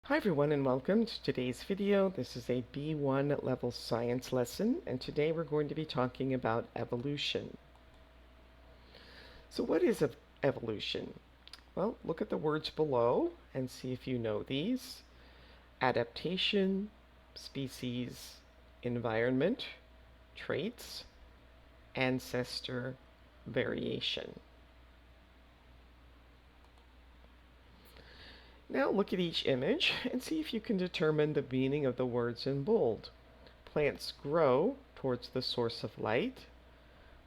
Hi everyone and welcome to today's video. This is a B1 level science lesson, and today we're going to be talking about evolution. So what is evolution? Well, look at the words below and see if you know these. Adaptation, species, environment, traits, ancestor, variation. Now look at each image and see if you can determine the meaning of the words in bold. Plants grow towards the source of light.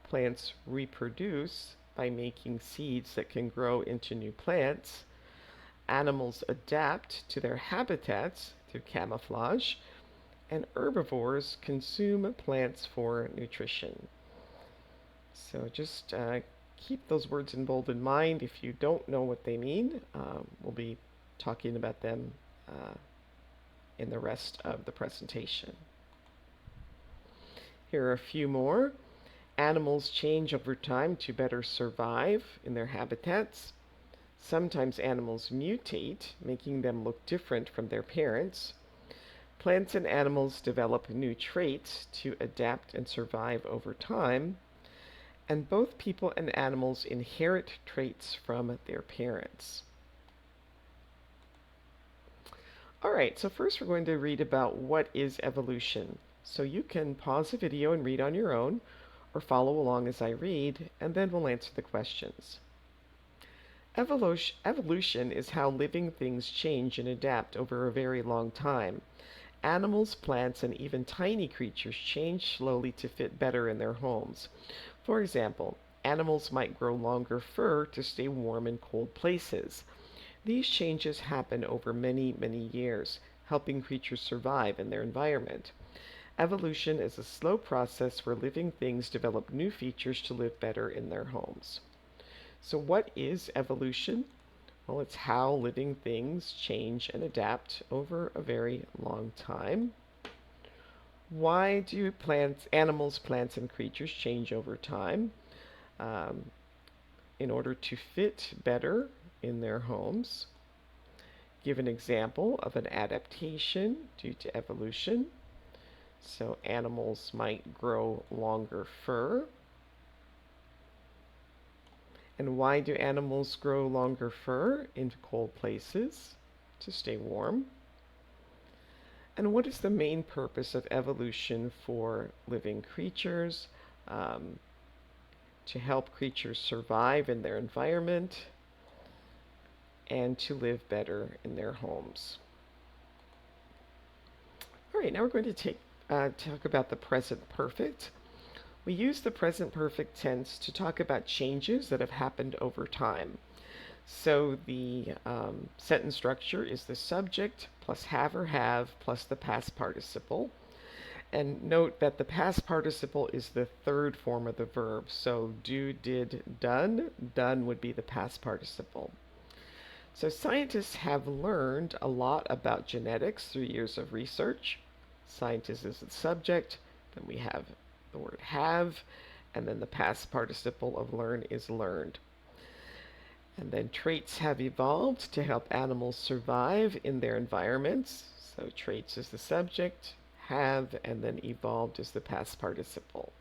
Plants reproduce by making seeds that can grow into new plants. Animals adapt to their habitats through camouflage. And herbivores consume plants for nutrition. So just keep those words in bold in mind. If you don't know what they mean, we'll be talking about them in the rest of the presentation. Here are a few more. Animals change over time to better survive in their habitats. Sometimes animals mutate, making them look different from their parents. Plants and animals develop new traits to adapt and survive over time. And both people and animals inherit traits from their parents. All right, so first we're going to read about what is evolution. So you can pause the video and read on your own, or follow along as I read, and then we'll answer the questions. Evolution is how living things change and adapt over a very long time. Animals, plants, and even tiny creatures change slowly to fit better in their homes. For example, animals might grow longer fur to stay warm in cold places. These changes happen over many, many years, helping creatures survive in their environment. Evolution is a slow process where living things develop new features to live better in their homes. So what is evolution? Well, it's how living things change and adapt over a very long time. Why do animals, plants, and creatures change over time? In order to fit better in their homes. Give an example of an adaptation due to evolution. So animals might grow longer fur. And why do animals grow longer fur in cold places? To stay warm. And what is the main purpose of evolution for living creatures? To help creatures survive in their environment and to live better in their homes. All right, now we're going to talk about the present perfect. We use the present perfect tense to talk about changes that have happened over time. So the sentence structure is the subject plus have or have plus the past participle. And note that the past participle is the third form of the verb. So do, did, done. Done would be the past participle. So scientists have learned a lot about genetics through years of research. Scientist is the subject. Then we have the word have, and then the past participle of learn is learned. And then traits have evolved to help animals survive in their environments. So traits is the subject, have, and then evolved is the past participle.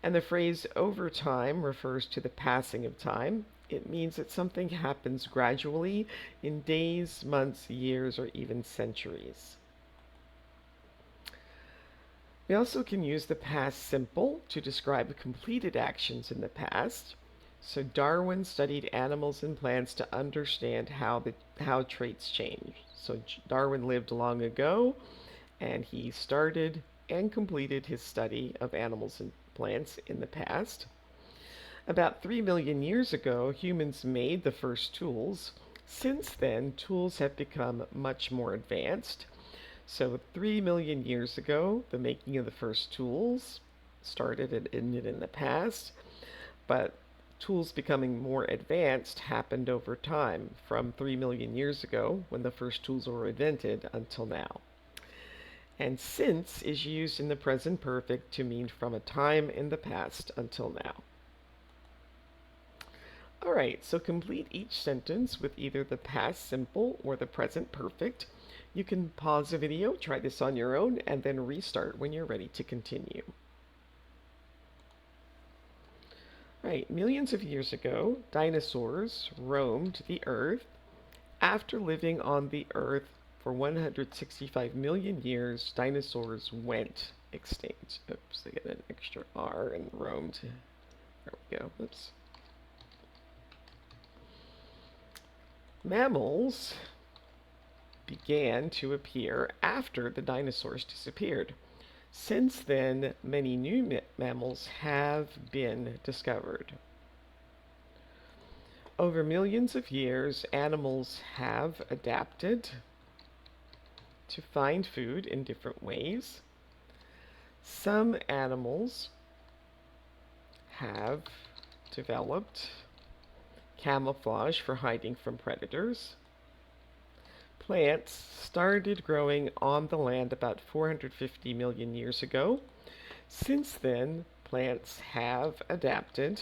And the phrase over time refers to the passing of time. It means that something happens gradually in days, months, years, or even centuries. We also can use the past simple to describe completed actions in the past. So Darwin studied animals and plants to understand how traits change. So Darwin lived long ago, and he started and completed his study of animals and plants in the past. About 3 million years ago, humans made the first tools. Since then, tools have become much more advanced. So 3 million years ago, the making of the first tools started and ended in the past, but tools becoming more advanced happened over time from 3 million years ago when the first tools were invented until now. And since is used in the present perfect to mean from a time in the past until now. All right, so complete each sentence with either the past simple or the present perfect. You can pause the video, try this on your own, and then restart when you're ready to continue. All right, millions of years ago, dinosaurs roamed the earth. After living on the earth for 165 million years, dinosaurs went extinct. Oops, I get an extra R and roamed. There we go. Oops. Mammals began to appear after the dinosaurs disappeared. Since then, many new mammals have been discovered. Over millions of years, animals have adapted to find food in different ways. Some animals have developed camouflage for hiding from predators. Plants started growing on the land about 450 million years ago. Since then, plants have adapted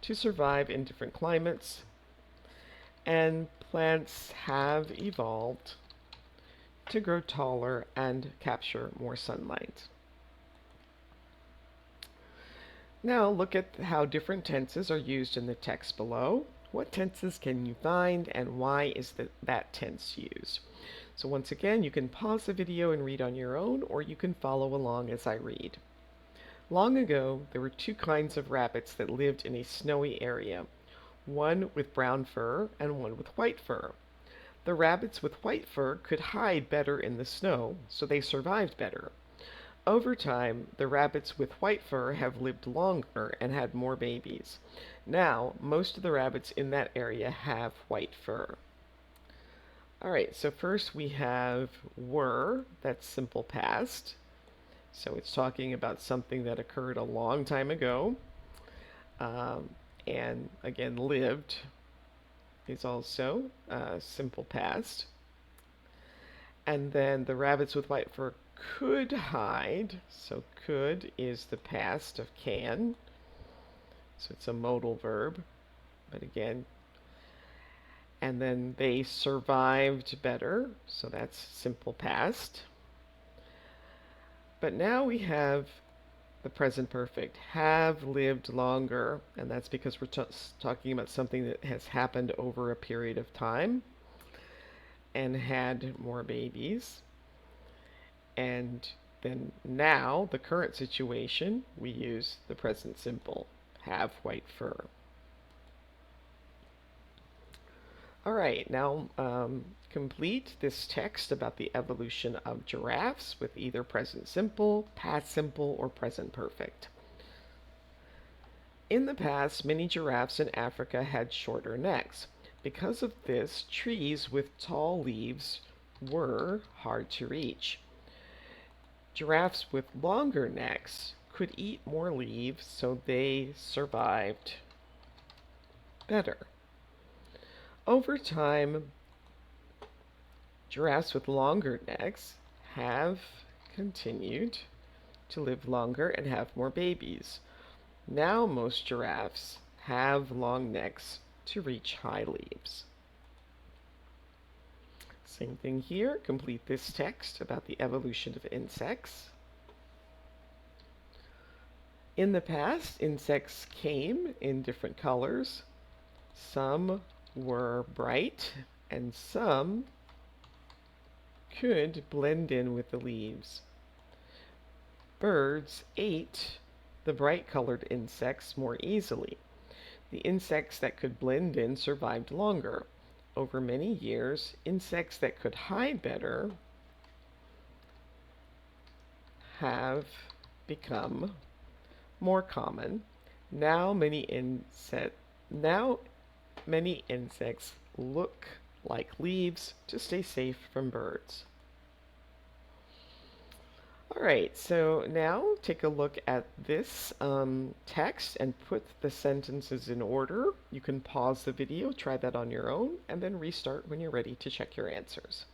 to survive in different climates, and plants have evolved to grow taller and capture more sunlight. Now look at how different tenses are used in the text below. What tenses can you find, and why is that tense used? So once again, you can pause the video and read on your own, or you can follow along as I read. Long ago, there were two kinds of rabbits that lived in a snowy area, one with brown fur and one with white fur. The rabbits with white fur could hide better in the snow, so they survived better. Over time, the rabbits with white fur have lived longer and had more babies. Now, most of the rabbits in that area have white fur. All right, so first we have were, that's simple past. So it's talking about something that occurred a long time ago. And again, lived is also simple past. And then the rabbits with white fur could hide. So could is the past of can. So it's a modal verb. But again, and then they survived better. So that's simple past. But now we have the present perfect, have lived longer, and that's because we're talking about something that has happened over a period of time and had more babies. And then now, the current situation, we use the present simple, have white fur. All right, now complete this text about the evolution of giraffes with either present simple, past simple, or present perfect. In the past, many giraffes in Africa had shorter necks. Because of this, trees with tall leaves were hard to reach. Giraffes with longer necks could eat more leaves, so they survived better. Over time, giraffes with longer necks have continued to live longer and have more babies. Now most giraffes have long necks to reach high leaves. Same thing here. Complete this text about the evolution of insects. In the past, insects came in different colors. Some were bright, and some could blend in with the leaves. Birds ate the bright-colored insects more easily. The insects that could blend in survived longer. Over many years, insects that could hide better have become more common. Now many insects look like leaves to stay safe from birds. All right, so now take a look at this text and put the sentences in order. You can pause the video, try that on your own, and then restart when you're ready to check your answers.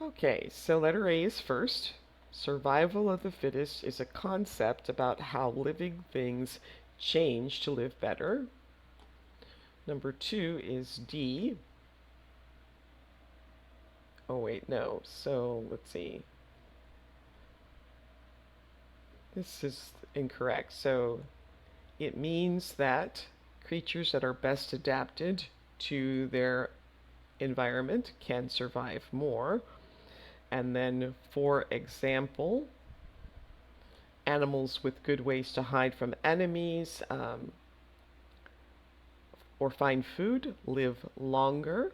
Okay, so letter A is first. Survival of the fittest is a concept about how living things change to live better. Number 2 is D. Oh wait, no. So let's see. This is incorrect. So it means that creatures that are best adapted to their environment can survive more. And then, for example, animals with good ways to hide from enemies or find food live longer.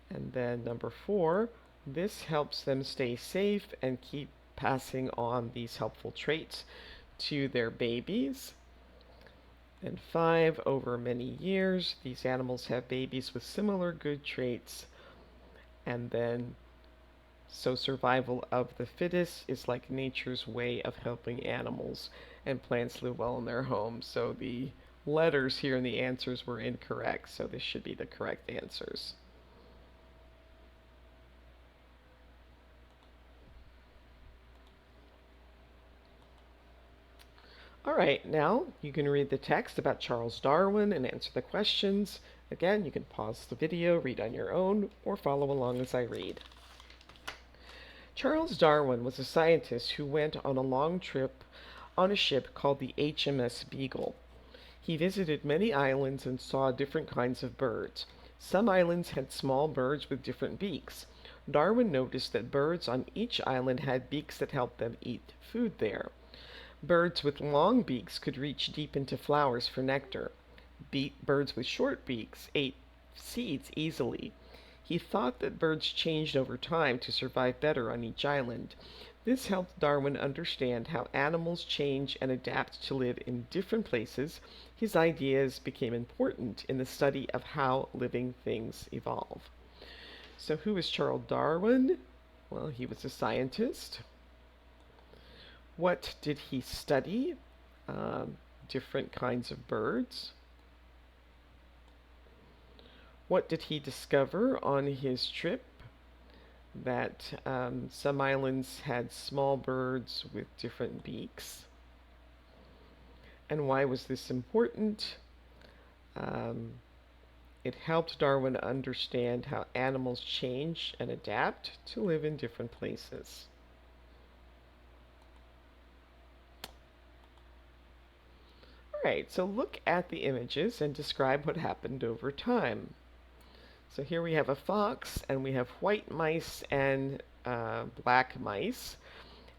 And then number 4, this helps them stay safe and keep passing on these helpful traits to their babies. And 5, over many years, these animals have babies with similar good traits. And then, so survival of the fittest is like nature's way of helping animals and plants live well in their homes. So the letters here in the answers were incorrect, so this should be the correct answers. All right, now you can read the text about Charles Darwin and answer the questions. Again, you can pause the video, read on your own, or follow along as I read. Charles Darwin was a scientist who went on a long trip on a ship called the HMS Beagle. He visited many islands and saw different kinds of birds. Some islands had small birds with different beaks. Darwin noticed that birds on each island had beaks that helped them eat food there. Birds with long beaks could reach deep into flowers for nectar. Birds with short beaks ate seeds easily. He thought that birds changed over time to survive better on each island. This helped Darwin understand how animals change and adapt to live in different places. His ideas became important in the study of how living things evolve. So, who is Charles Darwin? Well, he was a scientist. What did he study? Different kinds of birds. What did he discover on his trip? That some islands had small birds with different beaks. And why was this important? It helped Darwin understand how animals change and adapt to live in different places. Alright, so look at the images and describe what happened over time. So here we have a fox, and we have white mice and black mice.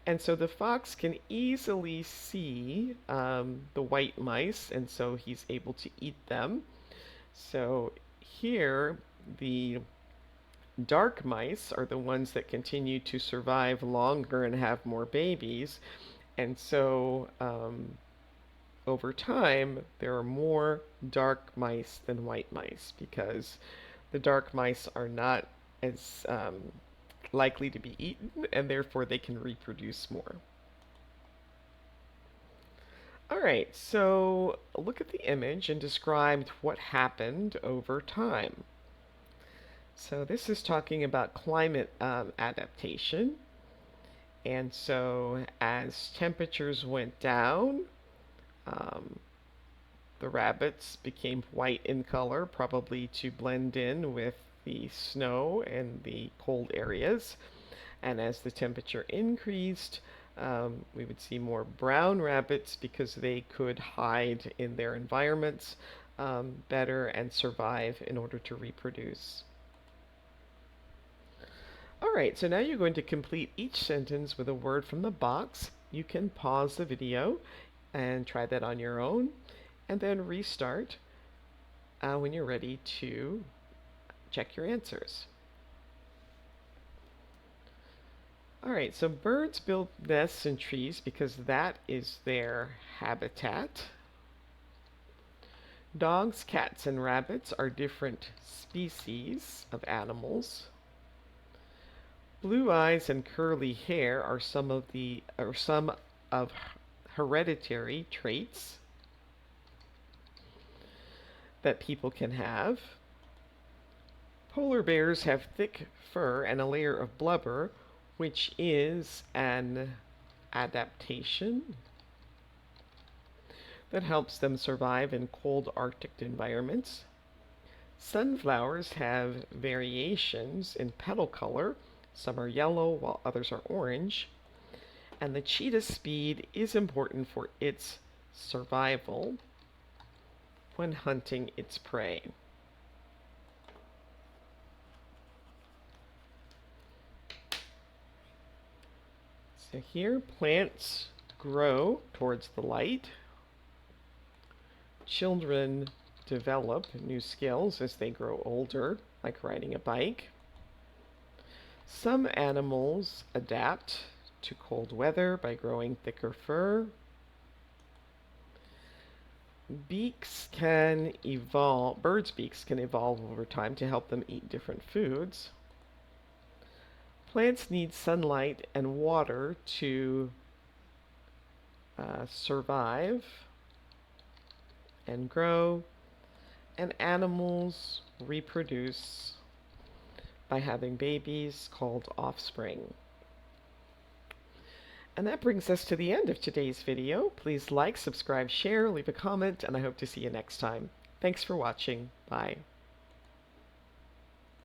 And so the fox can easily see the white mice, and so he's able to eat them. So here, the dark mice are the ones that continue to survive longer and have more babies. And so over time, there are more dark mice than white mice because the dark mice are not as likely to be eaten, and therefore they can reproduce more. All right, so look at the image and describe what happened over time. So this is talking about climate adaptation. And so as temperatures went down, the rabbits became white in color, probably to blend in with the snow and the cold areas. And as the temperature increased, we would see more brown rabbits because they could hide in their environments better and survive in order to reproduce. All right, so now you're going to complete each sentence with a word from the box. You can pause the video and try that on your own, and then restart when you're ready to check your answers. All right, so birds build nests in trees because that is their habitat. Dogs, cats, and rabbits are different species of animals. Blue eyes and curly hair are some of hereditary traits that people can have. Polar bears have thick fur and a layer of blubber, which is an adaptation. that helps them survive in cold Arctic environments. Sunflowers have variations in petal color. Some are yellow while others are orange. And the cheetah's speed is important for its survival when hunting its prey. So here, plants grow towards the light. Children develop new skills as they grow older, like riding a bike. Some animals adapt to cold weather by growing thicker fur. Birds' beaks can evolve over time to help them eat different foods. Plants need sunlight and water to survive and grow, and animals reproduce by having babies called offspring. And that brings us to the end of today's video. Please like, subscribe, share, leave a comment, and I hope to see you next time. Thanks for watching. Bye.